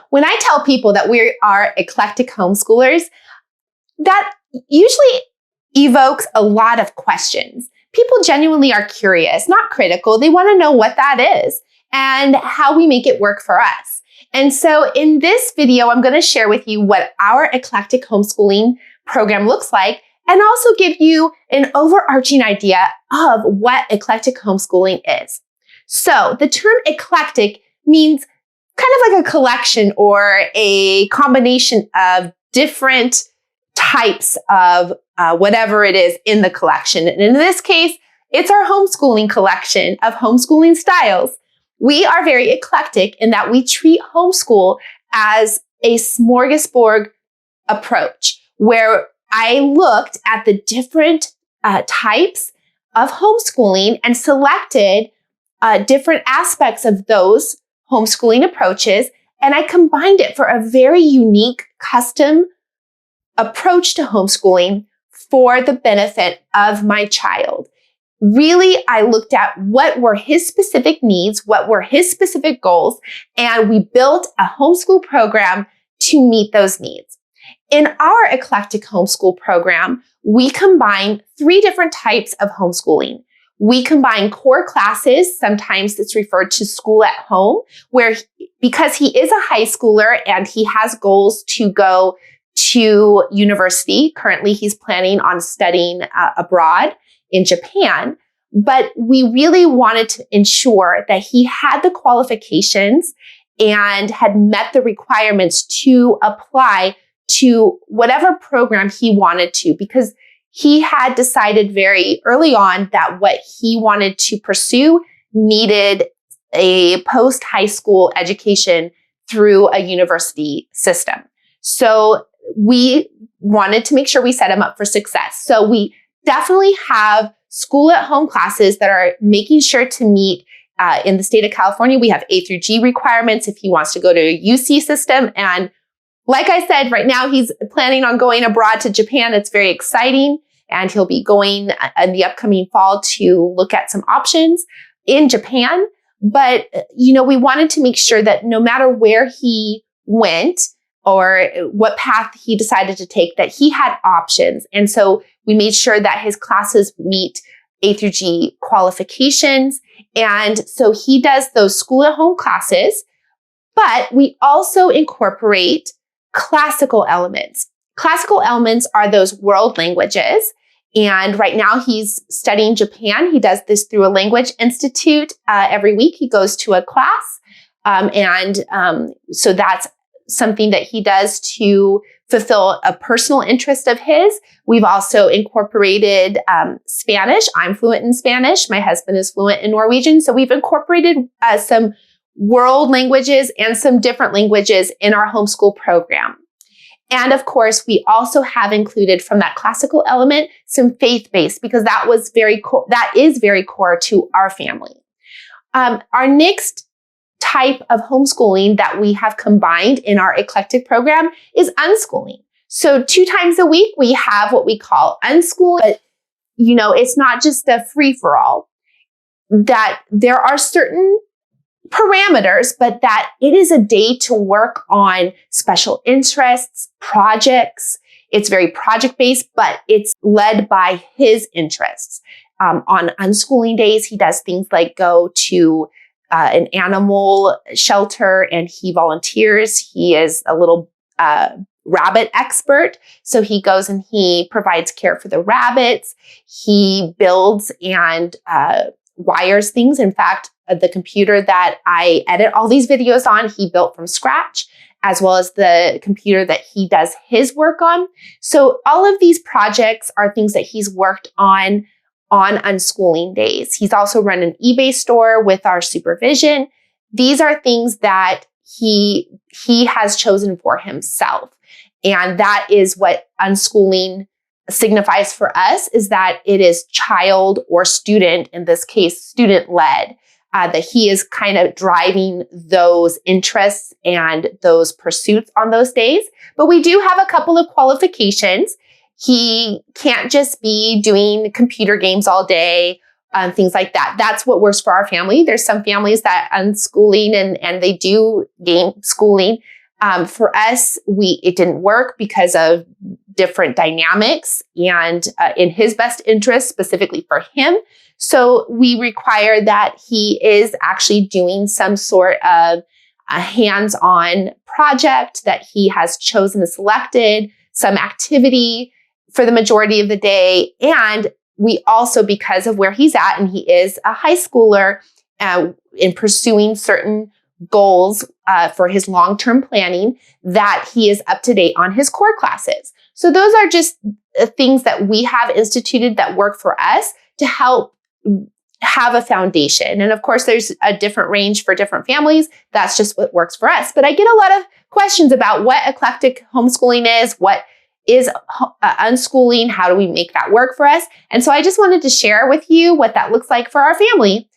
When I tell people that we are eclectic homeschoolers, that usually evokes a lot of questions. People genuinely are curious, not critical. They want to know what that is and how we make it work for us. And so in this video, I'm going to share with you what our eclectic homeschooling program looks like, and also give you an overarching idea of what eclectic homeschooling is. So the term eclectic means kind of like a collection or a combination of different types of whatever it is in the collection. And in this case, it's our homeschooling collection of homeschooling styles. We are very eclectic in that we treat homeschool as a smorgasbord approach, where I looked at the different types of homeschooling and selected different aspects of those homeschooling approaches, and I combined it for a very unique, custom approach to homeschooling for the benefit of my child. Really, I looked at what were his specific needs, what were his specific goals, and we built a homeschool program to meet those needs. In our eclectic homeschool program, we combine 3 different types of homeschooling. We combine core classes, sometimes it's referred to school at home, where because he is a high schooler and he has goals to go to university. Currently, he's planning on studying abroad in Japan, but we really wanted to ensure that he had the qualifications and had met the requirements to apply to whatever program he wanted to, because he had decided very early on that what he wanted to pursue needed a post-high school education through a university system. So we wanted to make sure we set him up for success. So we definitely have school at home classes that are making sure to meet, in the state of California, we have A through G requirements if he wants to go to a UC system. And like I said, right now he's planning on going abroad to Japan. It's very exciting. And he'll be going in the upcoming fall to look at some options in Japan. But, we wanted to make sure that no matter where he went or what path he decided to take, that he had options. And so we made sure that his classes meet A through G qualifications. And so he does those school at home classes, but we also incorporate classical elements. Classical elements are those world languages. And right now he's studying Japan. He does this through a language institute. Every week he goes to a class. So that's something that he does to fulfill a personal interest of his. We've also incorporated Spanish. I'm fluent in Spanish. My husband is fluent in Norwegian. So we've incorporated some world languages and some different languages in our homeschool program. And of course, we also have included from that classical element some faith-based, because that is very core to our family. Our next type of homeschooling that we have combined in our eclectic program is unschooling. So 2 times a week, we have what we call unschool. But, it's not just a free-for-all, that there are certain parameters, but that it is a day to work on special interests, projects. It's very project-based, but it's led by his interests. On unschooling days, he does things like go to an animal shelter and he volunteers. He is a little rabbit expert. So he goes and he provides care for the rabbits. He builds and wires things. In fact, the computer that I edit all these videos on, he built from scratch, as well as the computer that he does his work on. So all of these projects are things that he's worked on unschooling days. He's also run an eBay store with our supervision. These are things that he has chosen for himself. And that is what unschooling signifies for us, is that it is child or student, in this case, student-led, that he is kind of driving those interests and those pursuits on those days. But we do have a couple of qualifications. He can't just be doing computer games all day, things like that. That's what works for our family. There's some families that unschooling and they do game schooling, For us, it didn't work because of different dynamics and in his best interest, specifically for him. So we require that he is actually doing some sort of a hands-on project that he has chosen and selected, some activity for the majority of the day. And we also, because of where he's at, and he is a high schooler, in pursuing certain goals for his long-term planning, that he is up to date on his core classes. So those are just things that we have instituted that work for us to help have a foundation. And of course, there's a different range for different families. That's just what works for us. But I get a lot of questions about what eclectic homeschooling is, what is unschooling, how do we make that work for us? And so I just wanted to share with you what that looks like for our family.